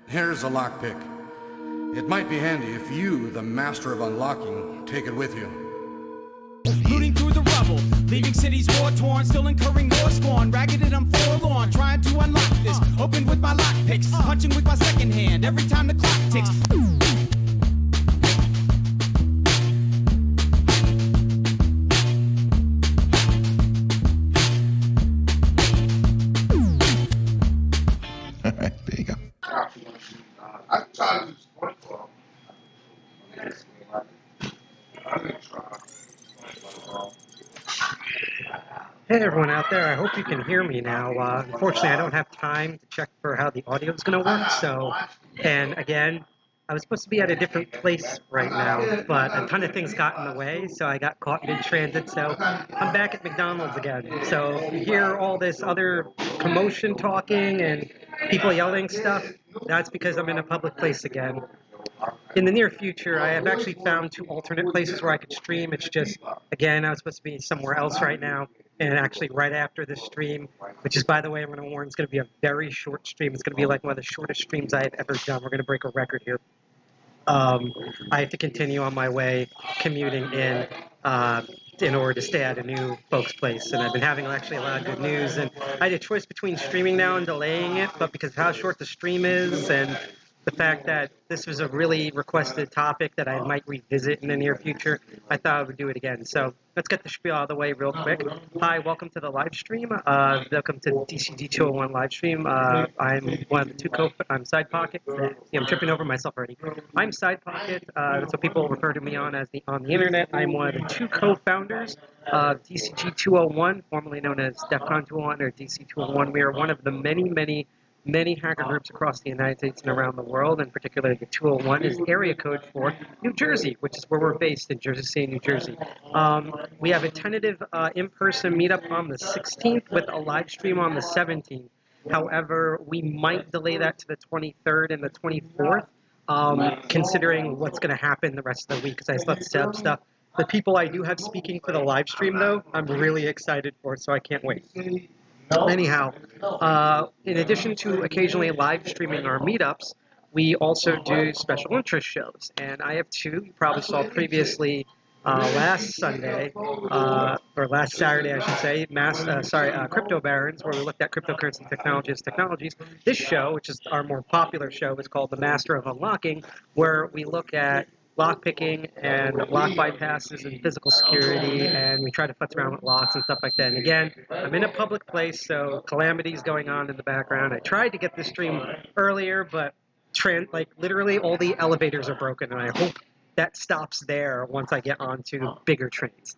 Here's a lockpick. It might be handy if you, the master of unlocking, take it with you. Rooting through the rubble, Leaving cities war-torn, still incurring war scorn. Ragged and I'm forlorn, trying to unlock this. Open with my lockpicks, punching with my second hand every time the clock ticks. There you go. I tried to do SpongeBob. Hey everyone out there, I hope you can hear me now. Unfortunately, I don't have time to check for how the audio is going to work, and again, I was supposed to be at a different place right now, but a ton of things got in the way, so I got caught mid-transit, so I'm back at McDonald's again. So if you hear all this other commotion talking and people yelling stuff, that's because I'm in a public place again. In the near future, I have actually found 2 alternate places where I could stream. It's just, again, I was supposed to be somewhere else right now, and actually right after this stream, which is, by the way, I'm going to warn, it's going to be a very short stream. It's going to be like one of the shortest streams I have ever done. We're going to break a record here. I have to continue on my way commuting in order to stay at a new folks' place, and I've been having actually a lot of good news, and I had a choice between streaming now and delaying it, but because of how short the stream is and the fact that this was a really requested topic that I might revisit in the near future, I thought I would do it again. So let's get the spiel out of the way real quick. Hi, welcome to the live stream. Welcome to DCG 201 live stream. I'm one of the 2 I'm Sidepocket. See, I'm tripping over myself already. I'm Sidepocket. That's what people refer to me on on the internet. I'm one of the 2 co-founders of DCG 201, formerly known as DEFCON 201 or DC 201. We are one of the many hacker groups across the United States and around the world, and particularly the 201 is area code for New Jersey, which is where we're based in Jersey City, New Jersey. We have a tentative in-person meetup on the 16th with a live stream on the 17th. However, we might delay that to the 23rd and the 24th, considering what's going to happen the rest of the week, because I still have to set up stuff. The people I do have speaking for the live stream, though, I'm really excited for, so I can't wait. Anyhow, in addition to occasionally live streaming our meetups, we also do special interest shows, and I have 2. You probably saw previously last Sunday, or last Saturday, I should say, Crypto Barons, where we looked at cryptocurrency technologies. This show, which is our more popular show, is called The Master of Unlocking, where we look at lockpicking and lock bypasses and physical security, and we try to futz around with locks and stuff like that. And again, I'm in a public place, so calamities going on in the background. I tried to get this stream earlier, but literally all the elevators are broken, and I hope that stops there once I get onto bigger trains.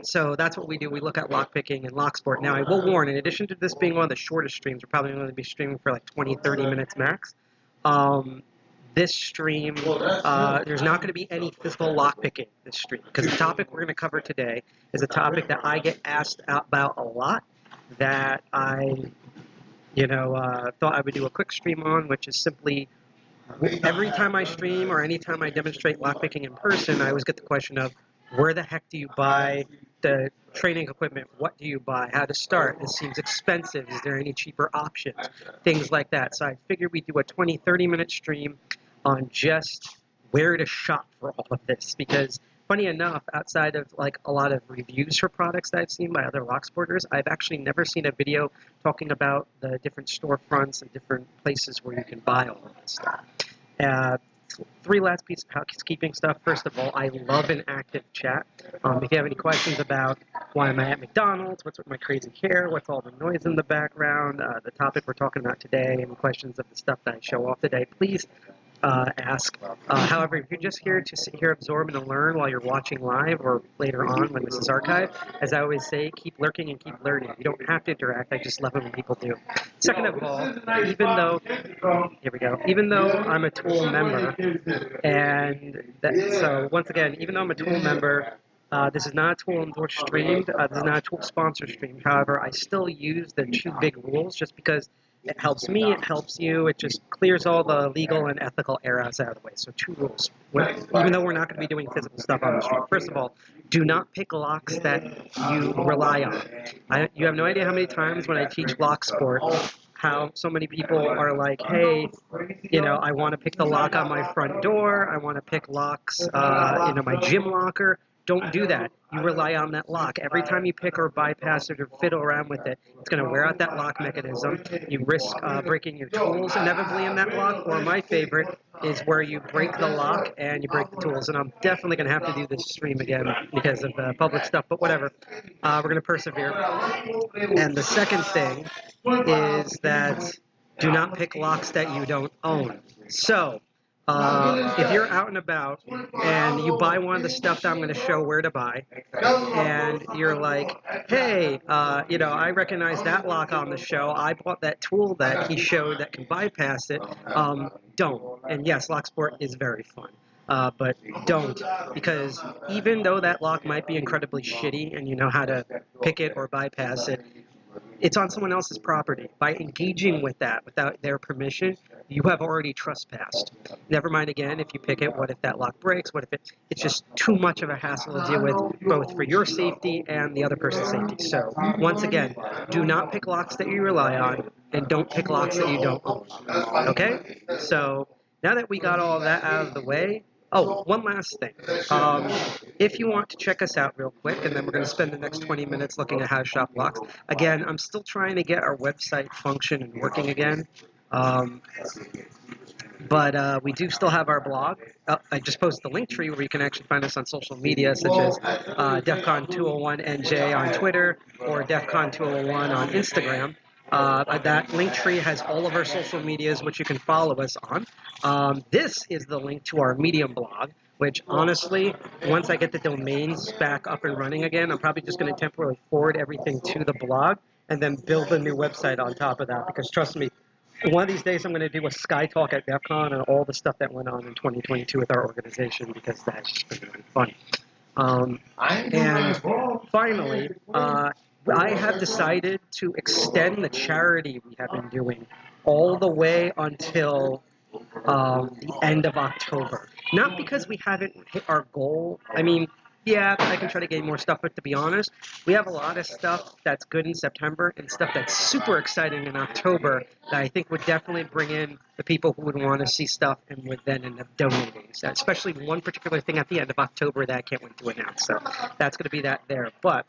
So that's what we do. We look at lockpicking and lock sport. Now, I will warn, in addition to this being one of the shortest streams, we're probably going to be streaming for like 20, 30 minutes max. This stream, there's not going to be any physical lockpicking this stream, because the topic we're going to cover today is a topic that I get asked about a lot, that I, thought I would do a quick stream on, which is simply every time I stream or anytime I demonstrate lockpicking in person, I always get the question of, where the heck do you buy the training equipment? What do you buy? How to start? This seems expensive. Is there any cheaper options? Things like that. So I figured we'd do a 20, 30-minute stream on just where to shop for all of this, because funny enough, outside of like a lot of reviews for products that I've seen by other lock sporters, I've actually never seen a video talking about the different storefronts and different places where you can buy all of this stuff. 3 last pieces of housekeeping stuff. First of all, I love an active chat. If you have any questions about why am I at McDonald's, what's with my crazy hair, what's all the noise in the background, the topic we're talking about today, any questions of the stuff that I show off today, please ask. However, if you're just here to sit here, absorb, and learn while you're watching live or later on when this is archived, as I always say, keep lurking and keep learning. You don't have to interact. I just love it when people do. Second of all, even though I'm a TOOOL member, so once again, even though I'm a TOOOL member, this is not a TOOOL endorsed stream. This is not a TOOOL sponsor stream. However, I still use the 2 big rules just because it helps me, it helps you, it just clears all the legal and ethical errors out of the way. So 2 rules, even though we're not going to be doing physical stuff on the stream. First of all, do not pick locks that you rely on. You have no idea how many times when I teach lock sport, how so many people are like, hey, I want to pick the lock on my front door, I want to pick locks, my gym locker. don't do that. You rely on that lock. Every time you pick or bypass it or fiddle around with it, it's going to wear out that lock mechanism. You risk breaking your tools inevitably in that lock, or my favorite is where you break the lock and you break the tools. And I'm definitely going to have to do this stream again because of public stuff, but whatever. We're going to persevere. And the second thing is that do not pick locks that you don't own. So, if you're out and about and you buy one of the stuff that I'm going to show where to buy, and you're like, hey, I recognize that lock on the show. I bought that tool that he showed that can bypass it. Don't. And yes, Locksport is very fun. But don't, because even though that lock might be incredibly shitty and you know how to pick it or bypass it, it's on someone else's property. By engaging with that without their permission, you have already trespassed. Never mind again, if you pick it, what if that lock breaks? What if it's just too much of a hassle to deal with, both for your safety and the other person's safety. So, once again, do not pick locks that you rely on, and don't pick locks that you don't own. Okay? So, now that we got all that out of the way, oh, one last thing. If you want to check us out real quick, and then we're going to spend the next 20 minutes looking at how to shop locks. Again, I'm still trying to get our website function and working again. But we do still have our blog. I just posted the link tree where you can actually find us on social media, such as DEFCON 201NJ on Twitter or DEFCON 201 on Instagram. That link tree has all of our social medias, which you can follow us on. This is the link to our Medium blog, which honestly, once I get the domains back up and running again, I'm probably just going to temporarily forward everything to the blog and then build a new website on top of that. Because trust me, one of these days I'm going to do a Sky Talk at DEF CON and all the stuff that went on in 2022 with our organization, because that's just been really fun. And finally, I have decided to extend the charity we have been doing all the way until the end of October. Not because we haven't hit our goal. I mean, yeah, I can try to get more stuff, but to be honest, we have a lot of stuff that's good in September and stuff that's super exciting in October that I think would definitely bring in the people who would want to see stuff and would then end up donating. So especially one particular thing at the end of October that I can't wait to announce. So that's going to be that there. But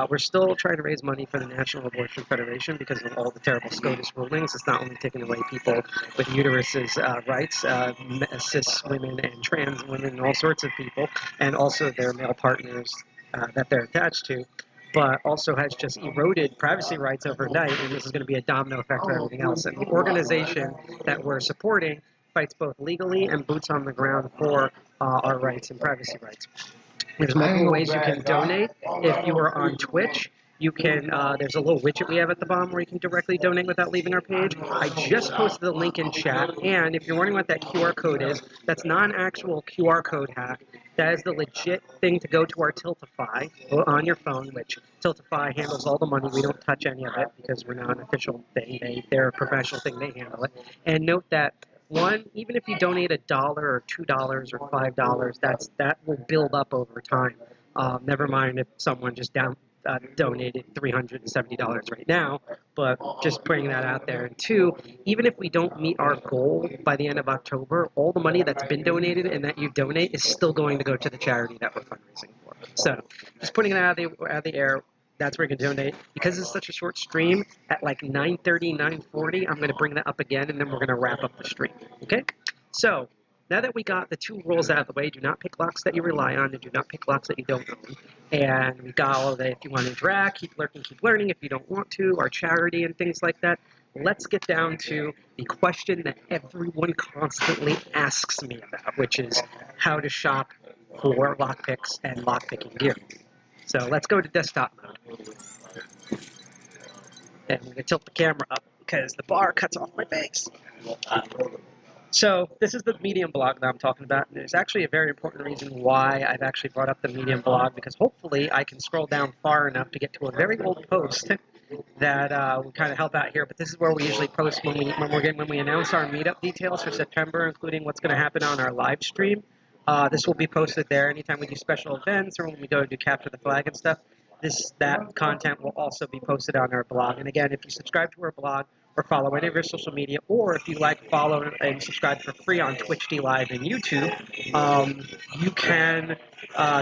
we're still trying to raise money for the National Abortion Federation because of all the terrible SCOTUS rulings. It's not only taking away people with uteruses rights, cis women and trans women and all sorts of people, and also their male partners that they're attached to, but also has just eroded privacy rights overnight, and this is going to be a domino effect for everything else. And the organization that we're supporting fights both legally and boots on the ground for our rights and privacy rights. There's multiple ways you can donate. If you are on Twitch, you can, there's a little widget we have at the bottom where you can directly donate without leaving our page. I just posted the link in chat, and if you're wondering what that QR code is, that's not an actual QR code hack. That is the legit thing to go to our Tiltify on your phone, which Tiltify handles all the money. We don't touch any of it because we're not an official thing. They're a professional thing. They handle it. And note that, one, even if you donate $1 or $2 or $5, that will build up over time. Never mind if someone just donated $370 right now, but just putting that out there. And two, even if we don't meet our goal by the end of October, all the money that's been donated and that you donate is still going to go to the charity that we're fundraising for. So just putting that out of the air, that's where you can donate. Because it's such a short stream, at like 9:30, 9:40, I'm going to bring that up again, and then we're going to wrap up the stream. Okay? So now that we got the two rules out of the way, do not pick locks that you rely on, and do not pick locks that you don't own. And we got all of that. If you want to interact, keep lurking, keep learning. If you don't want to, our charity and things like that. Let's get down to the question that everyone constantly asks me about, which is how to shop for lockpicks and lockpicking gear. So let's go to desktop mode. And I'm going to tilt the camera up because the bar cuts off my face. So this is the Medium blog that I'm talking about, and there's actually a very important reason why I've actually brought up the Medium blog, because hopefully I can scroll down far enough to get to a very old post that will kind of help out here. But this is where we usually post when we announce our meetup details for September, including what's going to happen on our live stream. This will be posted there anytime we do special events or when we go to capture the flag and stuff. That content will also be posted on our blog. And again, if you subscribe to our blog, or follow any of our social media, or if you like, follow and subscribe for free on Twitch D Live and YouTube, you can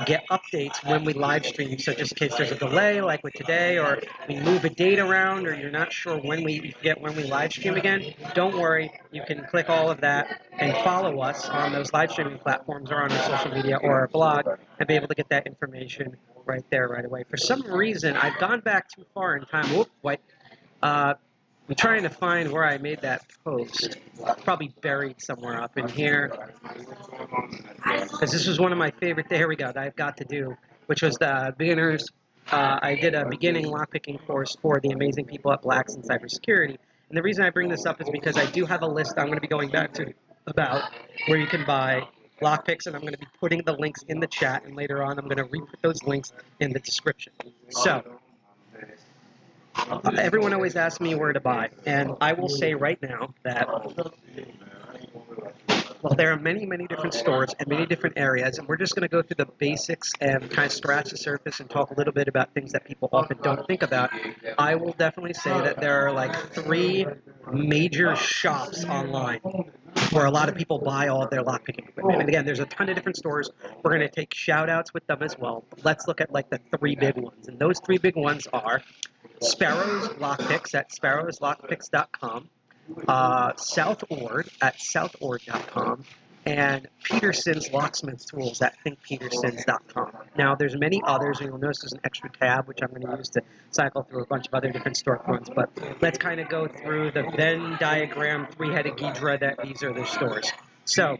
get updates when we live stream. So just in case there's a delay, like with today, or we move a date around, or you're not sure when we live stream again, don't worry. You can click all of that and follow us on those live streaming platforms or on our social media or our blog and be able to get that information right there right away. For some reason, I've gone back too far in time. Whoop, wait. I'm trying to find where I made that post. Probably buried somewhere up in here. Because this was one of my favorite, here we go, that I've got to do, which was the beginners. I did a beginning lockpicking course for the amazing people at Blacks in Cybersecurity. And the reason I bring this up is because I do have a list I'm going to be going back to about where you can buy lockpicks, and I'm going to be putting the links in the chat, and later on I'm going to re-put those links in the description. So, everyone always asks me where to buy, and I will say right now that, well, there are many, many different stores and many different areas, and we're just going to go through the basics and kind of scratch the surface and talk a little bit about things that people often don't think about. I will definitely say that there are like 3 major shops online where a lot of people buy all of their lockpicking equipment. And again, there's a ton of different stores. We're going to take shout-outs with them as well. But let's look at like the 3 big ones. And those 3 big ones are Sparrow's Lockpicks at sparrowslockpicks.com, South Ord at southord.com, and Peterson's Locksmith Tools at thinkpetersons.com. Now, there's many others, and you'll notice there's an extra tab, which I'm going to use to cycle through a bunch of other different storefronts, but let's kind of go through the Venn diagram, 3-headed Ghidra, that these are their stores. So,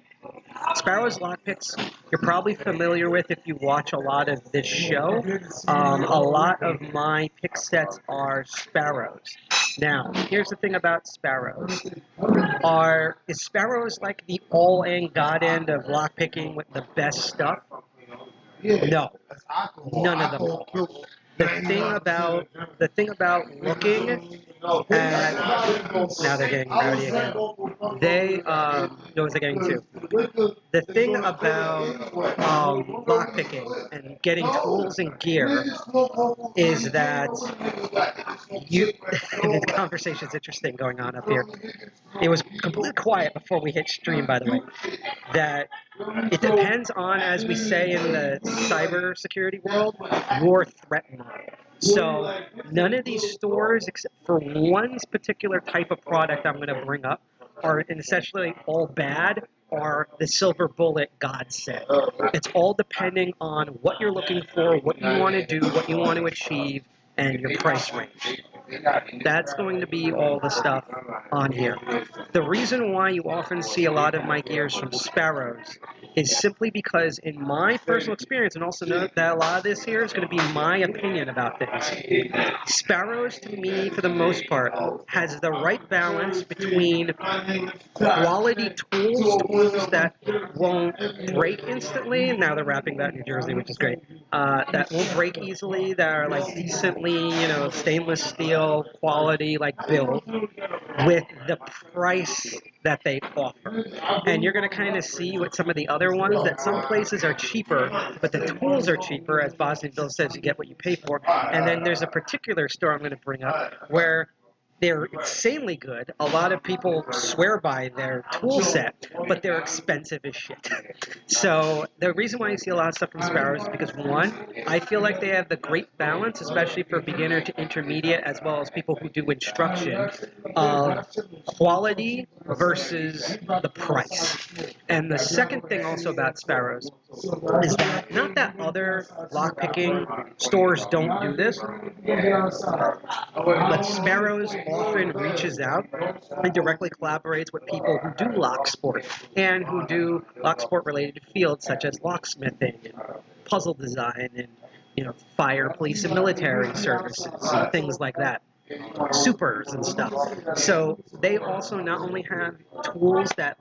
Sparrow's Lockpicks, you're probably familiar with if you watch a lot of this show. A lot of my pick sets are Sparrows. Now, here's the thing about Sparrows. Is Sparrows like the all-in god end of lockpicking with the best stuff? No, none of them. The thing about looking at, now they're getting rowdy again. What was I getting to? The thing about lockpicking and getting tools and gear is that the conversation's interesting going on up here. It was completely quiet before we hit stream, by the way. That it depends on, as we say in the cybersecurity world, your threat model. So none of these stores, except for one particular type of product I'm going to bring up, are essentially all bad or the silver bullet godsend. It's all depending on what you're looking for, what you want to do, what you want to achieve, and your price range. That's going to be all the stuff on here. The reason why you often see a lot of my gears from Sparrows is simply because in my personal experience, and also note that a lot of this here is going to be my opinion about things. Sparrows, to me, for the most part, has the right balance between quality tools that won't break instantly. Now they're wrapping that in New Jersey, which is great. That won't break easily, that are like decently, stainless steel quality, like build, with the price that they offer. And you're going to kind of see with some of the other ones that some places are cheaper, but the tools are cheaper. As Boston Bill says, you get what you pay for. And then there's a particular store I'm going to bring up where they're insanely good. A lot of people swear by their tool set, but they're expensive as shit. So the reason why you see a lot of stuff from Sparrows is because, one, I feel like they have the great balance, especially for beginner to intermediate, as well as people who do instruction, of quality versus the price. And the second thing also about Sparrows is that, not that other lockpicking stores don't do this, but Sparrows often reaches out and directly collaborates with people who do lock sport and who do lock sport related fields such as locksmithing and puzzle design and fire, police, and military services and things like that. Supers and stuff. So they also not only have tools that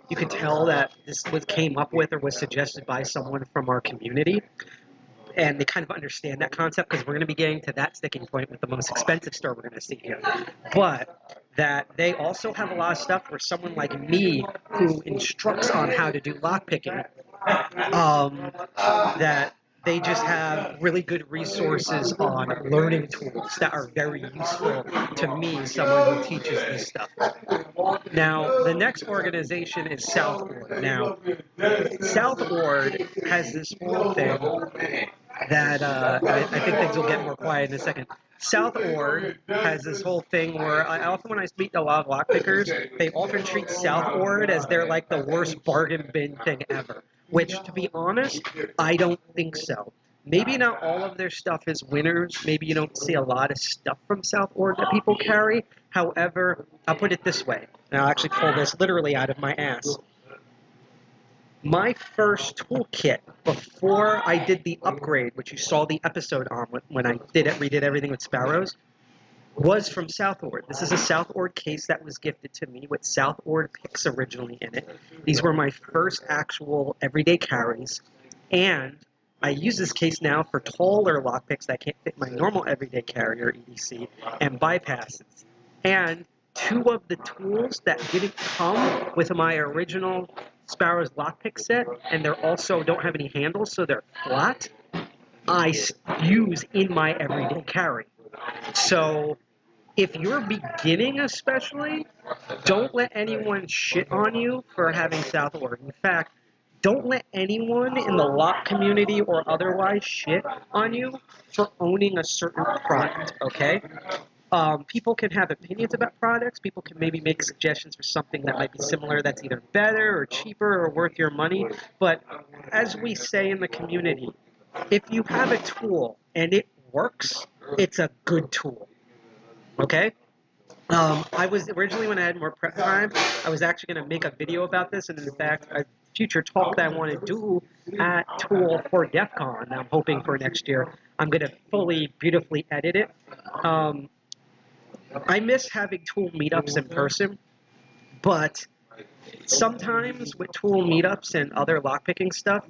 you could tell that this came up with or was suggested by someone from our community, and they kind of understand that concept, because we're going to be getting to that sticking point with the most expensive store we're going to see here. But that they also have a lot of stuff where someone like me, who instructs on how to do lockpicking, that they just have really good resources on learning tools that are very useful to me, someone who teaches this stuff. Now, the next organization is Southward. Now, Southward has this whole thing that I think things will get more quiet in a second. Southward has this whole thing where I often, when I speak to a lot of lockpickers, they often treat Southward as they're like the worst bargain bin thing ever. Which, to be honest, I don't think so. Maybe not all of their stuff is winners. Maybe you don't see a lot of stuff from Southward that people carry. However, I'll put it this way, and I'll actually pull this literally out of my ass. My first toolkit before I did the upgrade, which you saw the episode on when I redid everything with Sparrows, was from Southward. This is a Southward case that was gifted to me with Southward picks originally in it. These were my first actual everyday carries, and I use this case now for taller lockpicks that can't fit my normal everyday carrier EDC and bypasses. And two of the tools that didn't come with my original Sparrows lockpick set, and they're also don't have any handles, so they're flat, I use in my everyday carry. So if you're beginning especially, don't let anyone shit on you for having Southward. In fact, don't let anyone in the lock community or otherwise shit on you for owning a certain product, okay? People can have opinions about products. People can maybe make suggestions for something that might be similar that's either better or cheaper or worth your money. But as we say in the community, if you have a tool and it works, it's a good tool. Okay? I was originally, when I had more prep time, I was actually going to make a video about this, and in fact, a future talk that I want to do at Tool for DEF CON, I'm hoping for next year, I'm going to fully, beautifully edit it. I miss having tool meetups in person, but sometimes with tool meetups and other lockpicking stuff,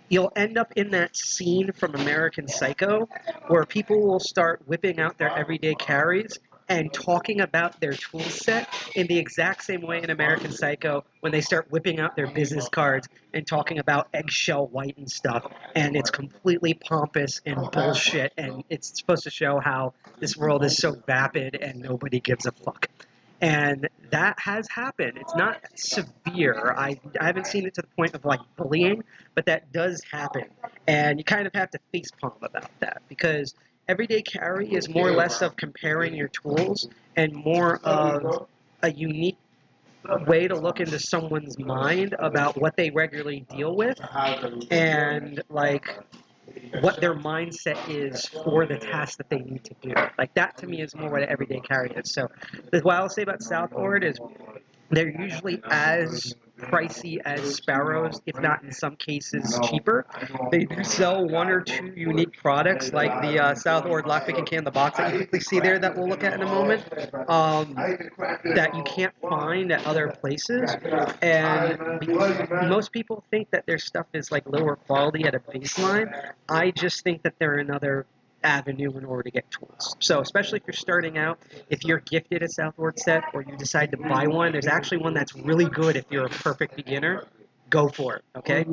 you'll end up in that scene from American Psycho where people will start whipping out their everyday carries and talking about their tool set in the exact same way in American Psycho when they start whipping out their business cards and talking about eggshell white and stuff, and it's completely pompous and bullshit, and it's supposed to show how this world is so vapid and nobody gives a fuck. And that has happened. It's not severe. I haven't seen it to the point of like bullying, but that does happen. And you kind of have to facepalm about that, because everyday carry is more or less of comparing your tools and more of a unique way to look into someone's mind about what they regularly deal with and like what their mindset is for the task that they need to do. Like that to me is more what an everyday carry is. So what I'll say about Southward is they're usually as pricey as Sparrows, if not in some cases cheaper. They do sell one or two unique products like the Southward lockpicking can in the box that you quickly see there that we'll look at in a moment, that you can't find at other places. And most people think that their stuff is like lower quality at a baseline. I just think that they're another avenue in order to get tools. So especially if you're starting out, if you're gifted a Southward set or you decide to buy one, there's actually one that's really good if you're a perfect beginner. Go for it, okay?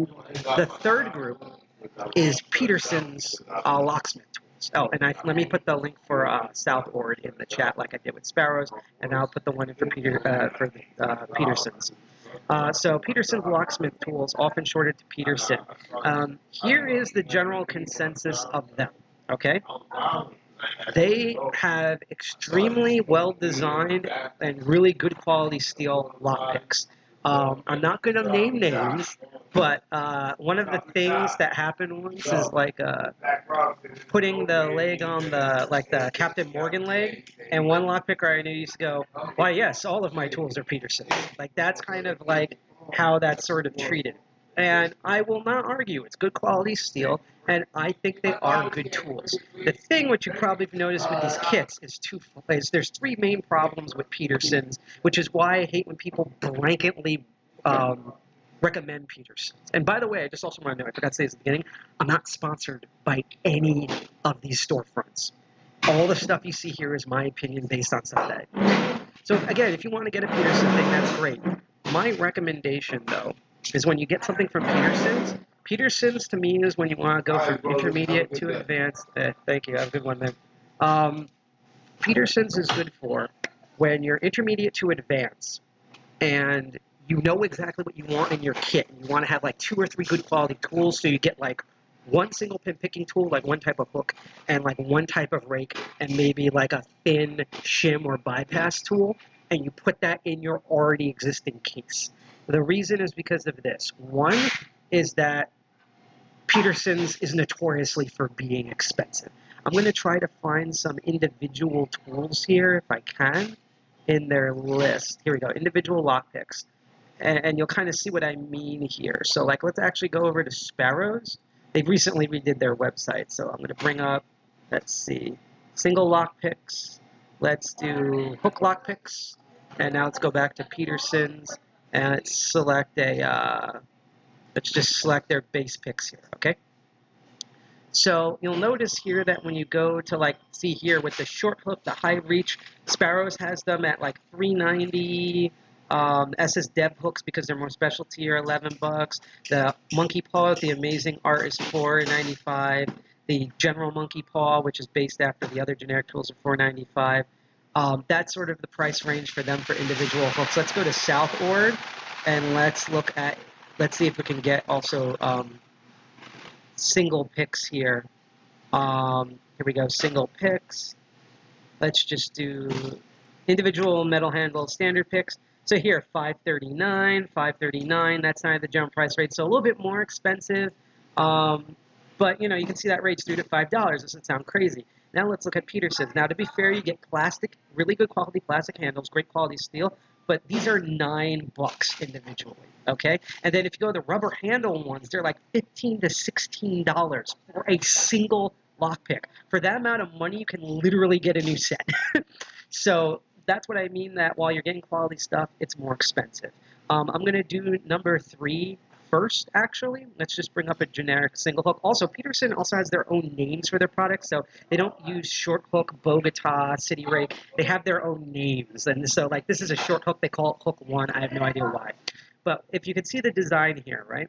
The third group is Peterson's locksmith tools. Oh, and let me put the link for Southward in the chat like I did with Sparrows, and I'll put the one in for Peterson's. So Peterson's locksmith tools, often shorted to Peterson. Here is the general consensus of them. Okay? They have extremely well-designed and really good quality steel lockpicks. I'm not going to name names, but one of the things that happened once is like putting the leg on the Captain Morgan leg, and one lockpicker I knew used to go, "Why, yes, all of my tools are Peterson." Like that's kind of like how that's sort of treated. And I will not argue. It's good quality steel, and I think they are good tools. The thing which you probably have noticed with these kits is there's three main problems with Peterson's, which is why I hate when people blanketly recommend Peterson's. And by the way, I just also want to know, I forgot to say this at the beginning, I'm not sponsored by any of these storefronts. All the stuff you see here is my opinion based on something. So again, if you want to get a Peterson thing, that's great. My recommendation, though, is when you get something from Peterson's, Peterson's to me is when you want to go from intermediate to advanced. Thank you. Have a good one, man. Peterson's is good for when you're intermediate to advanced and you know exactly what you want in your kit. And you want to have like 2 or 3 good quality tools, so you get like one single pin picking tool, like one type of hook, and like one type of rake, and maybe like a thin shim or bypass tool, and you put that in your already existing case. The reason is because of this. One is that Peterson's is notoriously for being expensive. I'm going to try to find some individual tools here, if I can, in their list. Here we go, individual lockpicks. And you'll kind of see what I mean here. So like, let's actually go over to Sparrows. They've recently redid their website, so I'm going to bring up, let's see, single lockpicks. Let's do hook lockpicks. And now let's go back to Peterson's, and let's select let's just select their base picks here, okay? So you'll notice here that when you go to like, see here with the short hook, the high reach, Sparrows has them at like $3.90. SS Dev hooks, because they're more specialty, are $11. The Monkey Paw with the amazing art is $4.95. The General Monkey Paw, which is based after the other generic tools, are $4.95. That's sort of the price range for them for individual hooks. Let's go to South Ord and let's see if we can get also single picks here. Here we go, single picks. Let's just do individual metal handle standard picks. So here, $5.39, that's not the general price rate, so a little bit more expensive. But you know, you can see that rate's $3 to $5. Doesn't sound crazy. Now let's look at Peterson's. Now to be fair, you get plastic, really good quality plastic handles, great quality steel, but these are $9 individually, okay? And then if you go to the rubber handle ones, they're like $15 to $16 for a single lockpick. For that amount of money, you can literally get a new set. So that's what I mean, that while you're getting quality stuff, it's more expensive. I'm going to do number 3 first, actually. Let's just bring up a generic single hook. Also, Peterson also has their own names for their products, so they don't use short hook, Bogota, City Rake. They have their own names. And so, like, this is a short hook. They call it Hook 1. I have no idea why. But if you can see the design here, right?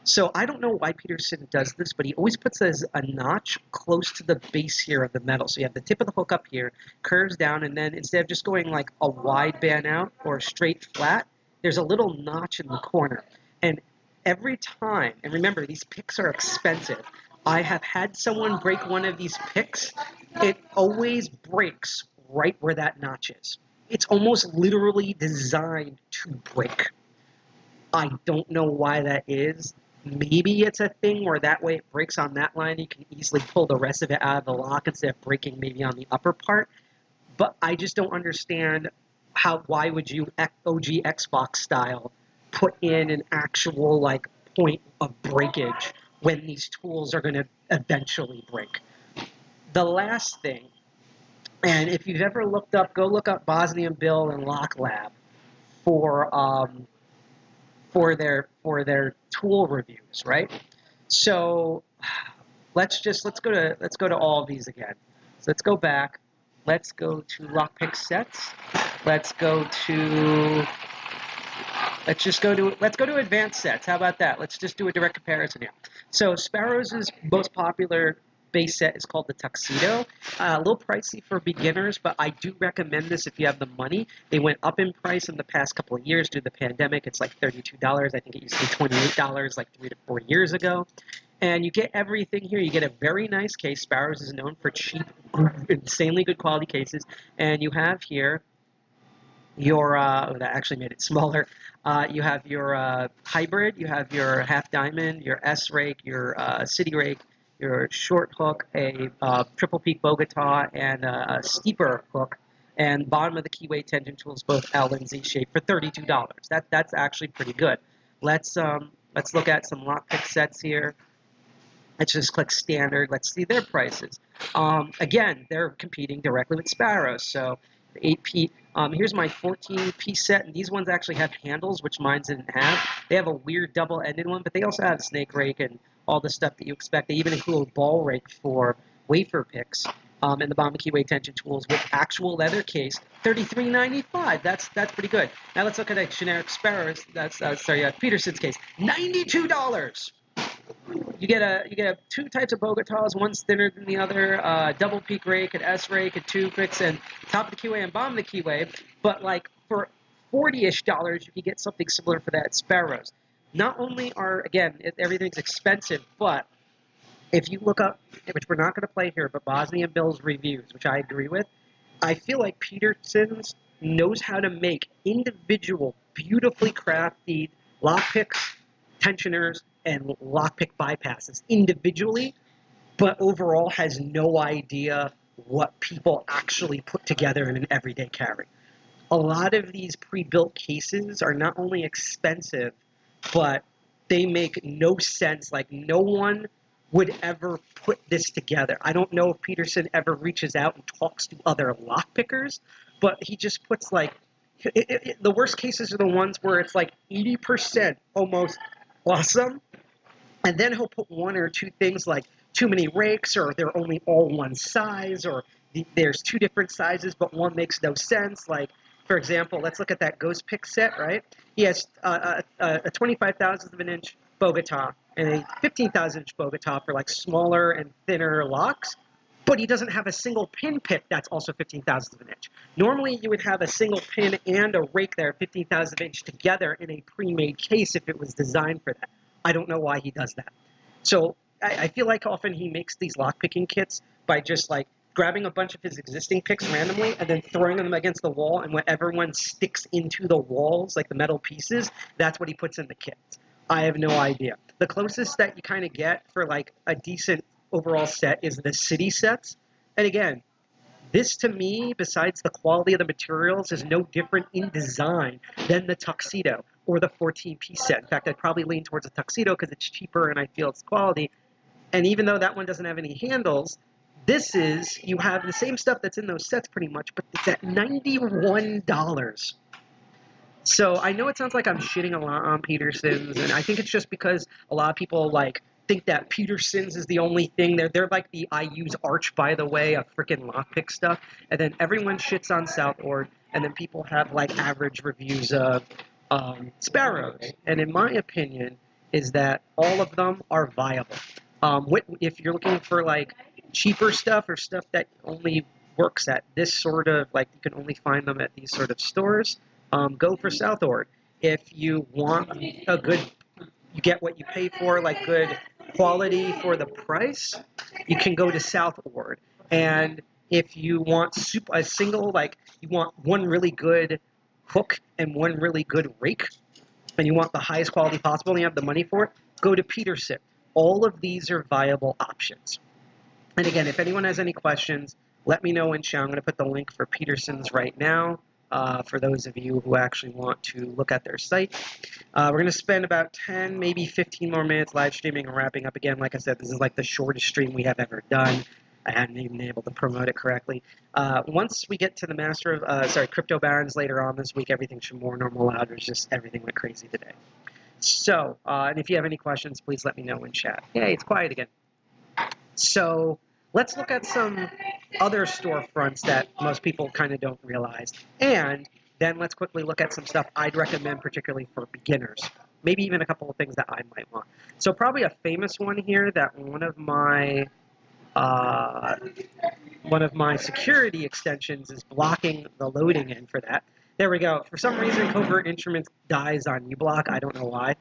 So I don't know why Peterson does this, but he always puts a notch close to the base here of the metal. So you have the tip of the hook up here, curves down, and then instead of just going like a wide band out or straight flat, there's a little notch in the corner. And every time, and remember, these picks are expensive, I have had someone break one of these picks. It always breaks right where that notch is. It's almost literally designed to break. I don't know why that is. Maybe it's a thing where that way it breaks on that line. You can easily pull the rest of it out of the lock instead of breaking maybe on the upper part. But I just don't understand why would you OG Xbox style put in an actual like point of breakage when these tools are going to eventually break. The last thing, and if you've ever looked up, go look up Bosnian Bill and Lock Lab for their tool reviews, right? So let's go to all of these again. So let's go back. Let's go to lockpick sets. Let's go to advanced sets. How about that? Let's just do a direct comparison here. So Sparrow's most popular base set is called the Tuxedo. A little pricey for beginners, but I do recommend this if you have the money. They went up in price in the past couple of years due to the pandemic. It's like $32. I think it used to be $28 like 3 to 4 years ago. And you get everything here. You get a very nice case. Sparrow's is known for cheap, insanely good quality cases. And you have here your, that actually made it smaller. You have your hybrid, you have your half diamond, your S rake, your city rake, your short hook, a triple peak Bogota, and a steeper hook. And bottom of the keyway tension tools, both L and Z shape, for $32. That's actually pretty good. Let's look at some lockpick sets here. Let's just click standard. Let's see their prices. Again, they're competing directly with Sparrow. So the 8-piece. Here's my 14-piece set, and these ones actually have handles, which mine didn't have. They have a weird double-ended one, but they also have snake rake and all the stuff that you expect. They even include a ball rake for wafer picks. and the Bomba Keyway tension tools with actual leather case, $33.95. That's pretty good. Now let's look at a generic Sparrows. That's Peterson's case, $92. You get two types of Bogotas. One's thinner than the other. Double peak rake, an S rake, a two fix, and top of the keyway and bottom of the keyway. But like for $40-ish, you can get something similar for that at Sparrows. Not only are, again, everything's expensive, but if you look up, which we're not going to play here, but Bosnian Bill's reviews, which I agree with, I feel like Peterson's knows how to make individual, beautifully crafted lockpicks, tensioners, and lockpick bypasses individually, but overall has no idea what people actually put together in an everyday carry. A lot of these pre-built cases are not only expensive, but they make no sense. Like, no one would ever put this together. I don't know if Peterson ever reaches out and talks to other lockpickers, but he just puts, like, the worst cases are the ones where it's like 80% almost awesome, and then he'll put one or two things like too many rakes, or they're only all one size, or there's two different sizes, but one makes no sense. Like, for example, let's look at that Ghost Pick set, right? He has a 25 thousandths of an inch Bogota and a 15 thousand inch Bogota for like smaller and thinner locks, but he doesn't have a single pin pick that's also 15 thousandths of an inch. Normally, you would have a single pin and a rake there, 15 thousandths of an inch together in a pre-made case if it was designed for that. I don't know why he does that. So I feel like often he makes these lockpicking kits by just like grabbing a bunch of his existing picks randomly and then throwing them against the wall, and whatever one sticks into the walls, like the metal pieces, that's what he puts in the kits. I have no idea. The closest that you kind of get for like a decent overall set is the city sets. And again, this to me, besides the quality of the materials, is no different in design than the tuxedo or the 14-piece set. In fact, I'd probably lean towards the tuxedo because it's cheaper and I feel it's quality. And even though that one doesn't have any handles, this is, you have the same stuff that's in those sets pretty much, but it's at $91. So I know it sounds like I'm shitting a lot on Peterson's, and I think it's just because a lot of people like think that Peterson's is the only thing. They're like the I use Arch, by the way, of freaking lockpick stuff, and then everyone shits on Southord, and then people have like average reviews of Sparrows. And in my opinion, is that all of them are viable. If you're looking for like cheaper stuff or stuff that only works at this sort of, like, you can only find them at these sort of stores, go for Southord. If you want a good, you get what you pay for, like good quality for the price, you can go to Southord. And if you want a single, like you want one really good hook and one really good rake, and you want the highest quality possible and you have the money for it, go to Peterson. All of these are viable options. And again, if anyone has any questions, let me know in chat. I'm going to put the link for Peterson's right now for those of you who actually want to look at their site. We're going to spend about 10, maybe 15 more minutes live streaming and wrapping up again. Like I said, this is like the shortest stream we have ever done. I hadn't even been able to promote it correctly. Once we get to the Crypto Barons later on this week, everything should more normal out. There's just everything went crazy today. So, and if you have any questions, please let me know in chat. Yay, it's quiet again. So let's look at some other storefronts that most people kind of don't realize. And then let's quickly look at some stuff I'd recommend, particularly for beginners. Maybe even a couple of things that I might want. So probably a famous one here that one of my security extensions is blocking the loading in for that. There we go. For some reason, Covert Instruments dies on uBlock. I don't know why.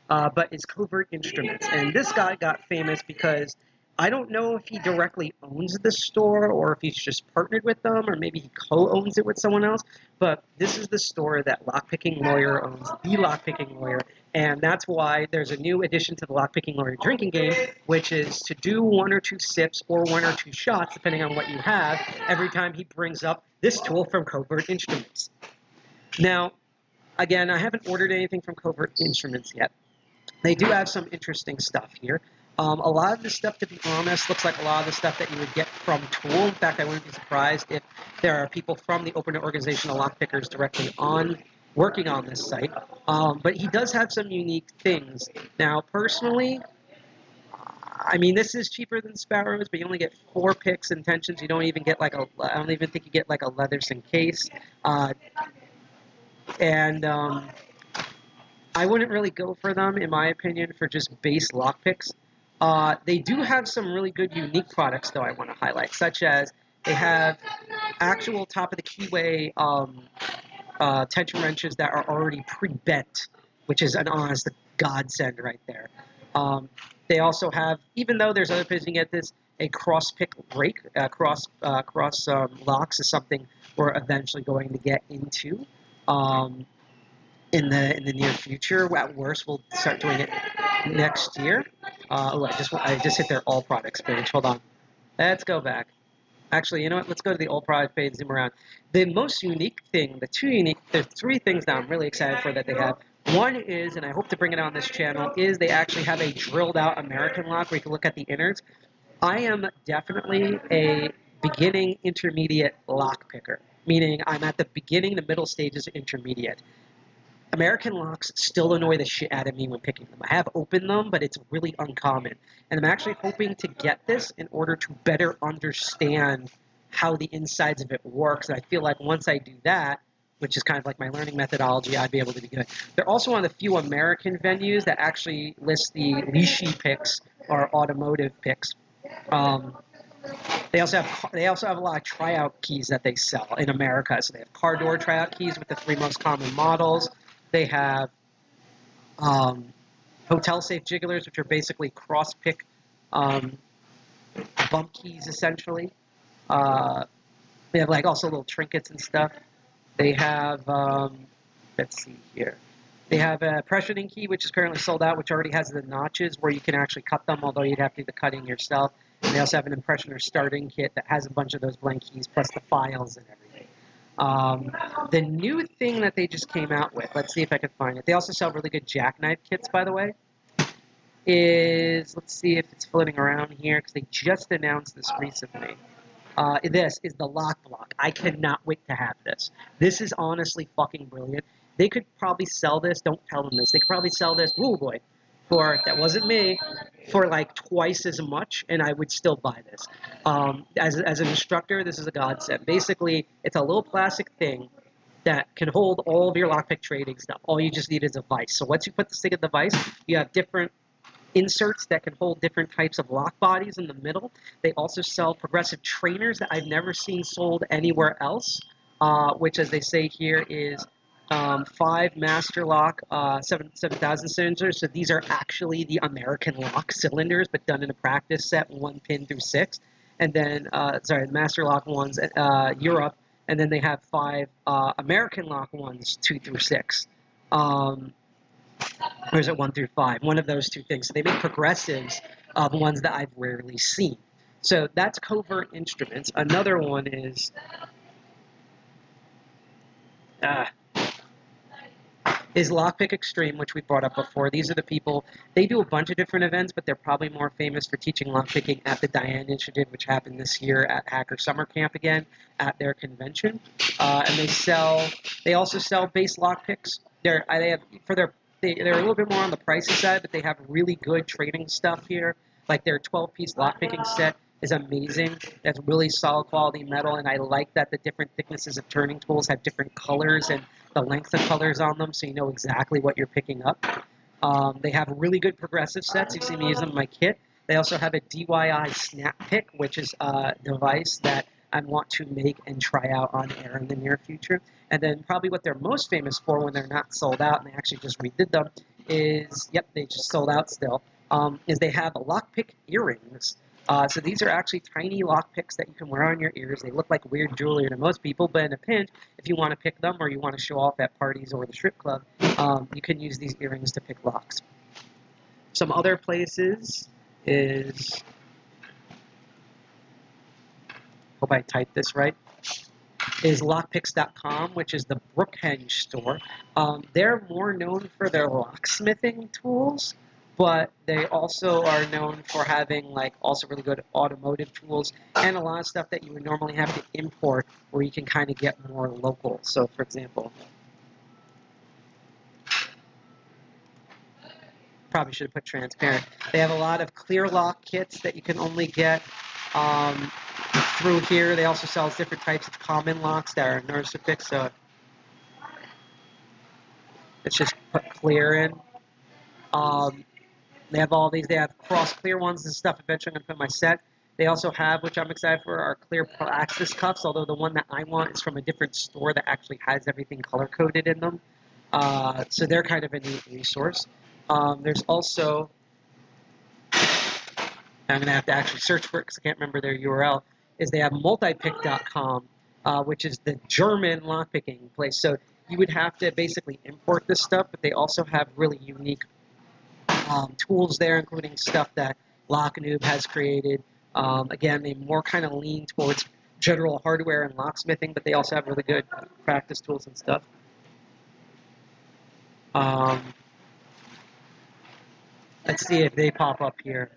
But it's Covert Instruments. And this guy got famous because I don't know if he directly owns the store or if he's just partnered with them or maybe he co-owns it with someone else. But this is the store that Lockpicking Lawyer owns, the Lockpicking Lawyer. And that's why there's a new addition to the Lockpicking Lawyer drinking game, which is to do 1 or 2 sips or 1 or 2 shots, depending on what you have, every time he brings up this tool from Covert Instruments. Now, again, I haven't ordered anything from Covert Instruments yet. They do have some interesting stuff here. A lot of the stuff, to be honest, looks like a lot of the stuff that you would get from Tool. In fact, I wouldn't be surprised if there are people from the Open Organization of Lockpickers directly working on this site. But he does have some unique things. Now, personally, I mean, this is cheaper than Sparrows, but you only get 4 picks and tensions. You don't even get like I don't even think you get like a Leatherson case. And I wouldn't really go for them, in my opinion, for just base lockpicks. They do have some really good unique products, though, I want to highlight, such as they have actual top of the keyway tension wrenches that are already pre-bent, which is an honest godsend right there. They also have, even though there's other places you can get this, a cross-pick rake, cross locks is something we're eventually going to get into in the near future. At worst, we'll start doing it next year. I just hit their all products page. Hold on, let's go back. Actually, you know what? Let's go to the old product page, zoom around. The most unique thing, there's 3 things that I'm really excited for that they have. One is, and I hope to bring it on this channel, is they actually have a drilled out American lock where you can look at the innards. I am definitely a beginning intermediate lock picker, meaning I'm at the beginning, the middle stages, intermediate. American locks still annoy the shit out of me when picking them. I have opened them, but it's really uncommon. And I'm actually hoping to get this in order to better understand how the insides of it works. And I feel like once I do that, which is kind of like my learning methodology, I'd be able to be good. They're also one of the few American venues that actually list the Lishi picks or automotive picks. They also have a lot of tryout keys that they sell in America. So they have car door tryout keys with the 3 most common models. They have hotel safe jigglers, which are basically cross-pick bump keys, essentially. They have like also little trinkets and stuff. They have, let's see here. They have a pressuring key, which is currently sold out, which already has the notches where you can actually cut them, although you'd have to do the cutting yourself. And they also have an impressioner starting kit that has a bunch of those blank keys, plus the files and everything. The new thing that they just came out with, let's see if I can find it. They also sell really good jackknife kits, by the way. Let's see if it's floating around here, because they just announced this recently. This is the lock block. I cannot wait to have this. This is honestly fucking brilliant. They could probably sell this, don't tell them this, they could probably sell this, oh boy, that wasn't me, for like twice as much, and I would still buy this. As an instructor, this is a godsend. Basically, it's a little plastic thing that can hold all of your lockpick trading stuff. All you just need is a vise. So once you put this thing in the vise, you have different inserts that can hold different types of lock bodies in the middle. They also sell progressive trainers that I've never seen sold anywhere else, which, as they say here, is 5 master lock 7,000 cylinders. So these are actually the American lock cylinders, but done in a practice set, 1 pin through 6. And then, master lock ones, Europe, and then they have 5 American lock ones, 2 through 6. Or is it 1 through 5? One of those 2 things. So they make progressives of ones that I've rarely seen. So that's Covert Instruments. Another one is Lockpick Extreme, which we brought up before. These are the people, they do a bunch of different events, but they're probably more famous for teaching lockpicking at the Diane Initiative, which happened this year at Hacker Summer Camp again, at their convention. And they also sell base lockpicks. They're a little bit more on the pricey side, but they have really good trading stuff here. Like their 12-piece lockpicking set is amazing. That's really solid quality metal, and I like that the different thicknesses of turning tools have different colors and the length of colors on them, so you know exactly what you're picking up. They have really good progressive sets. You see me use them in my kit. They also have a DIY snap pick, which is a device that I want to make and try out on air in the near future. And then probably what they're most famous for when they're not sold out, and they actually just redid them, is, yep, they just sold out still, is they have lockpick earrings. So these are actually tiny lockpicks that you can wear on your ears. They look like weird jewelry to most people, but in a pinch, if you want to pick them or you want to show off at parties or the strip club, you can use these earrings to pick locks. Some other places is, hope I typed this right, is lockpicks.com, which is the Brookhenge store. They're more known for their locksmithing tools, but they also are known for having also really good automotive tools and a lot of stuff that you would normally have to import where you can kind of get more local. So, for example, Probably should have put transparent. They have a lot of clear lock kits that you can only get through here. They also sell different types of common locks that are Nursific, so let's just put clear in. They have all these. They have cross clear ones and stuff. Eventually, I'm going to put in my set. They also have, which I'm excited for, are clear Pro-Axis cuffs, although the one that I want is from a different store that actually has everything color-coded in them. So they're kind of a neat resource. There's also, I'm going to have to actually search for it because I can't remember their URL, is they have multipick.com, which is the German lockpicking place. So you would have to basically import this stuff, but they also have really unique tools there, including stuff that LockNoob has created. Again, they more kind of lean towards general hardware and locksmithing, but they also have really good practice tools and stuff. Let's see if they pop up here.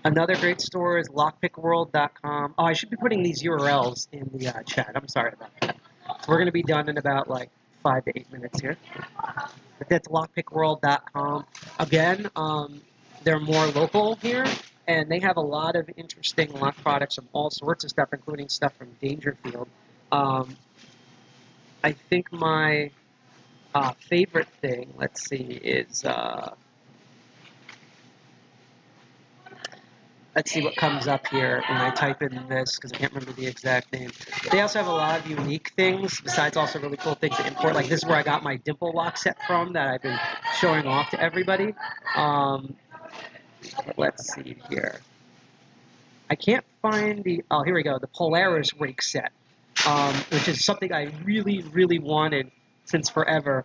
Another great store is lockpickworld.com. Oh, I should be putting these URLs in the chat. I'm sorry about that. So we're going to be done in about like 5 to 8 minutes here. But that's lockpickworld.com. Again, they're more local here, and they have a lot of interesting lock products from all sorts of stuff, including stuff from Dangerfield. I think my favorite thing, let's see, is... let's see what comes up here when I type in this, because I can't remember the exact name. They also have a lot of unique things, besides also really cool things to import. Like this is where I got my dimple lock set from that I've been showing off to everybody. But let's see here. I can't find the, oh, here we go, the Polaris rake set, which is something I really, really wanted since forever,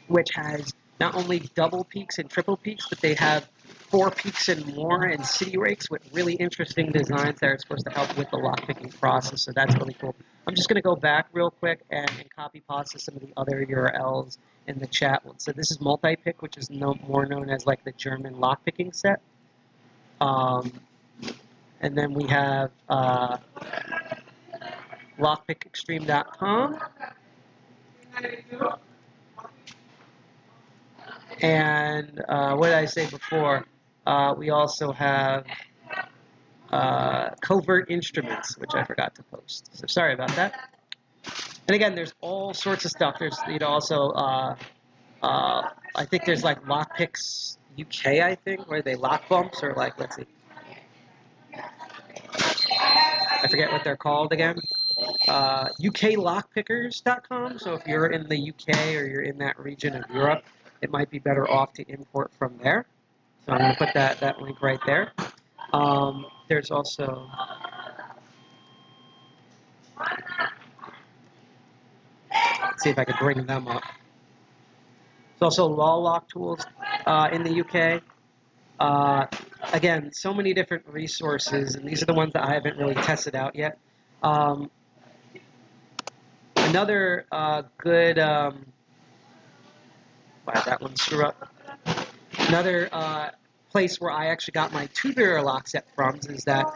which has not only double peaks and triple peaks, but they have 4 peaks and more and city rakes with really interesting designs that are supposed to help with the lockpicking process, so that's really cool. I'm just going to go back real quick and copy paste some of the other URLs in the chat. So this is Multipick, which is more known as like the German lockpicking set. And then we have lockpickextreme.com. And what did I say before? We also have Covert Instruments, which I forgot to post. So sorry about that. And again, there's all sorts of stuff. There's, you know, also I think there's like Lockpicks UK, I think, where they lock bumps or like, let's see. I forget what they're called again. UKlockpickers.com. So if you're in the UK or you're in that region of Europe, it might be better off to import from there. So I'm going to put that link right there. There's also let's see if I could bring them up. There's also Law Lock Tools in the UK. Again, so many different resources, and these are the ones that I haven't really tested out yet. Another good... why did that one screw up? Another place where I actually got my tubular lock set from is that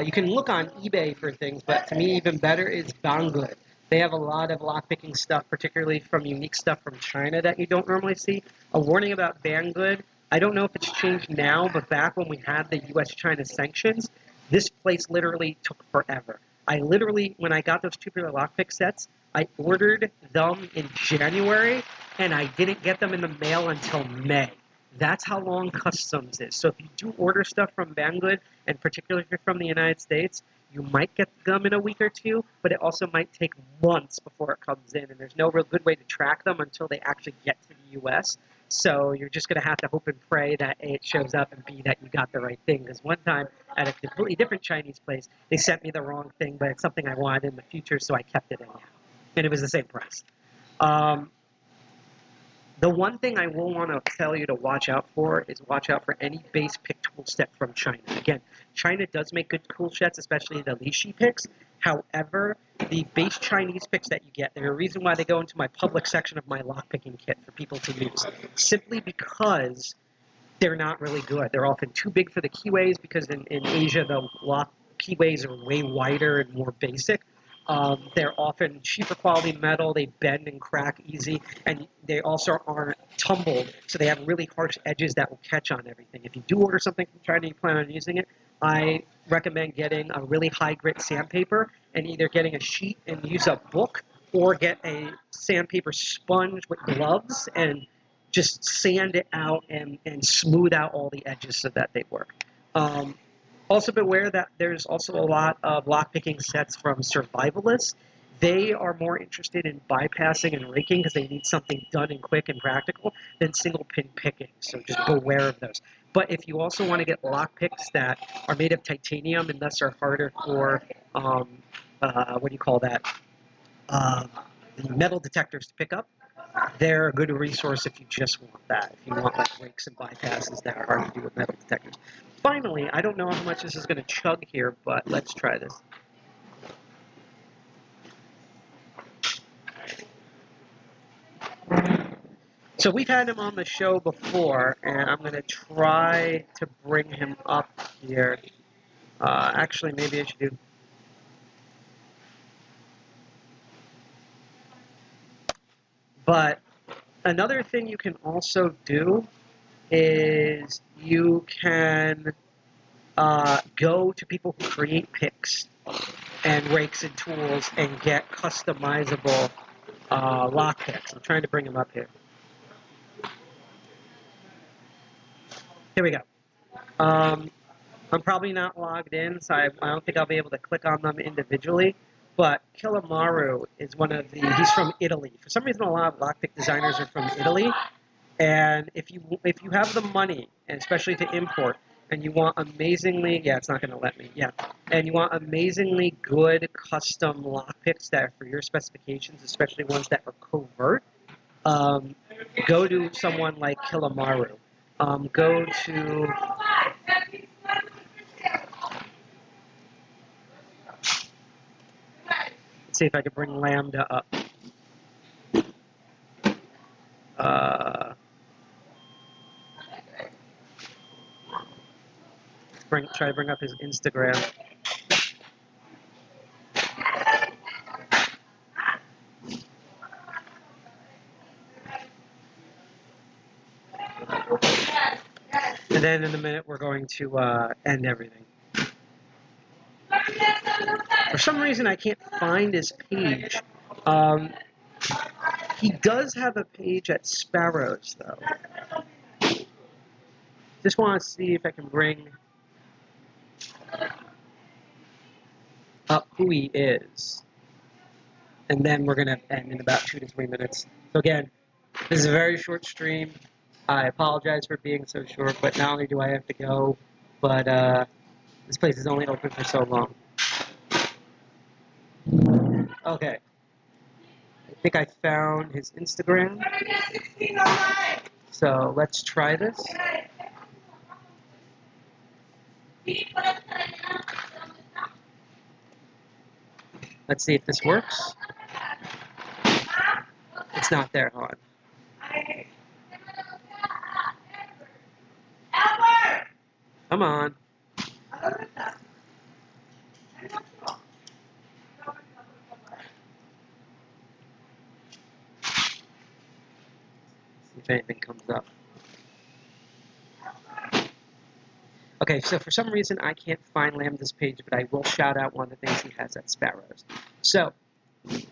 you can look on eBay for things, but to me even better is Banggood. They have a lot of lockpicking stuff, particularly from unique stuff from China that you don't normally see. A warning about Banggood. I don't know if it's changed now, but back when we had the U.S.-China sanctions, this place literally took forever. I literally, when I got those tubular lockpick sets, I ordered them in January, and I didn't get them in the mail until May. That's how long customs is. So if you do order stuff from Banggood, and particularly if you're from the United States, you might get them in a week or two, but it also might take months before it comes in, and there's no real good way to track them until they actually get to the U.S., so you're just going to have to hope and pray that A, it shows up, and B, that you got the right thing. Because one time, at a completely different Chinese place, they sent me the wrong thing, but it's something I wanted in the future, so I kept it anyhow. And it was the same price. The one thing I will want to tell you to watch out for is watch out for any base pick tool set from China. Again, China does make good tool sets, especially the Lishi picks. However, the base Chinese picks that you get, there's a reason why they go into my public section of my lockpicking kit for people to use. Simply because they're not really good. They're often too big for the keyways because in Asia, the lock keyways are way wider and more basic. They're often cheaper quality metal. They bend and crack easy, and they also aren't tumbled, so they have really harsh edges that will catch on everything. If you do order something from China and you plan on using it, I recommend getting a really high grit sandpaper and either getting a sheet and use a book, or get a sandpaper sponge with gloves and just sand it out and smooth out all the edges so that they work. Also beware that there's also a lot of lockpicking sets from survivalists. They are more interested in bypassing and raking because they need something done and quick and practical than single pin picking. So just beware of those. But if you also want to get lockpicks that are made of titanium and thus are harder for, what do you call that, the metal detectors to pick up, they're a good resource if you just want that. If you want like rakes and bypasses that are hard to do with metal detectors. Finally, I don't know how much this is going to chug here, but let's try this. So we've had him on the show before, and I'm going to try to bring him up here. Actually, maybe I should do... But another thing you can also do is you can go to people who create picks and rakes and tools and get customizable lock picks. I'm trying to bring them up here. Here we go. I'm probably not logged in, so I don't think I'll be able to click on them individually. But Kilamaru is one of the... He's from Italy. For some reason, a lot of lockpick designers are from Italy. And if you have the money, and especially to import, and you want amazingly... Yeah, it's not going to let me. Yeah. And you want amazingly good custom lockpicks that are for your specifications, especially ones that are covert, go to someone like Kilamaru. Go to... Let's see if I can bring Lambda up. Try to bring up his Instagram. And then in a minute, we're going to end everything. For some reason, I can't find his page. He does have a page at Sparrows, though. Just want to see if I can bring up who he is. And then we're going to end in about 2 to 3 minutes. So again, this is a very short stream. I apologize for being so short, but not only do I have to go, but this place is only open for so long. Okay. I think I found his Instagram. So let's try this. Let's see if this works. It's not there, hold on. Come on. See if anything comes up. Okay, so for some reason I can't find Lambda's page, but I will shout out one of the things he has at Sparrows. So,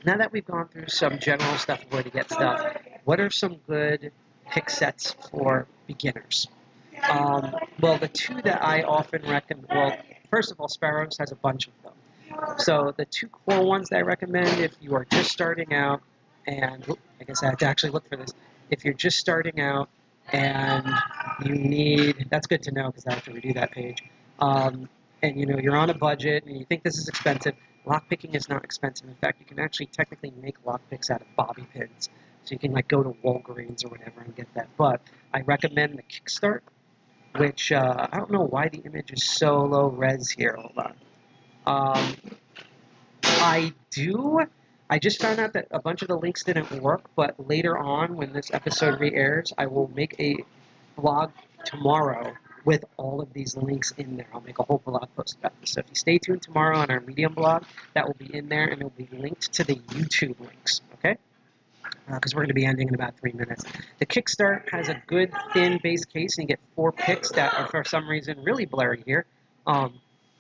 now that we've gone through some general stuff of where to get stuff, what are some good pick sets for beginners? Well, the two that I often recommend, well, first of all, Sparrows has a bunch of them. So the two core ones that I recommend if you are just starting out, and I guess I have to actually look for this, if you're just starting out and you need, that's good to know because I have to redo that page, and you know, you're on a budget and you think this is expensive, lockpicking is not expensive. In fact, you can actually technically make lockpicks out of bobby pins. So you can like go to Walgreens or whatever and get that. But I recommend the Kickstart, which I don't know why the image is so low res here. Hold on. I just found out that a bunch of the links didn't work, but later on when this episode re-airs, I will make a blog tomorrow with all of these links in there. I'll make a whole blog post about this. So if you stay tuned tomorrow on our Medium blog, that will be in there, and it will be linked to the YouTube links, okay? Because we're going to be ending in about 3 minutes. The Kickstart has a good thin base case, and you get 4 picks that are for some reason really blurry here.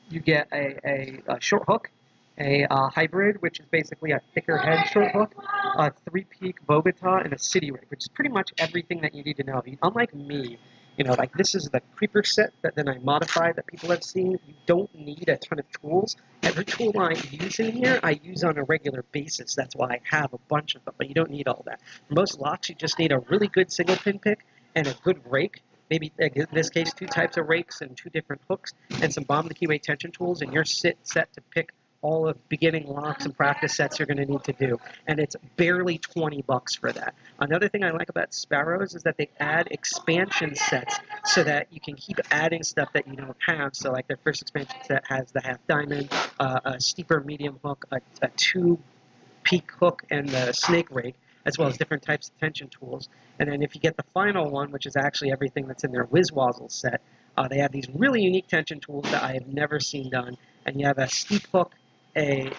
You get a short hook, a hybrid, which is basically a thicker head short hook, a 3-peak Bogota, and a city rig, which is pretty much everything that you need to know. Unlike me, like this is the creeper set that then I modified that people have seen. You don't need a ton of tools. Every tool I use in here, I use on a regular basis. That's why I have a bunch of them, but you don't need all that. For most locks, you just need a really good single pin pick and a good rake. Maybe, in this case, 2 types of rakes and 2 different hooks and some bomb the keyway tension tools, and you're set to pick all of beginning locks and practice sets you're going to need to do. And it's barely $20 for that. Another thing I like about Sparrows is that they add expansion sets so that you can keep adding stuff that you don't have. So like their first expansion set has the half diamond, a steeper medium hook, a 2-peak hook, and the snake rake, as well as different types of tension tools. And then if you get the final one, which is actually everything that's in their Whiz-Wazzle set, they have these really unique tension tools that I have never seen done. And you have a steep hook, a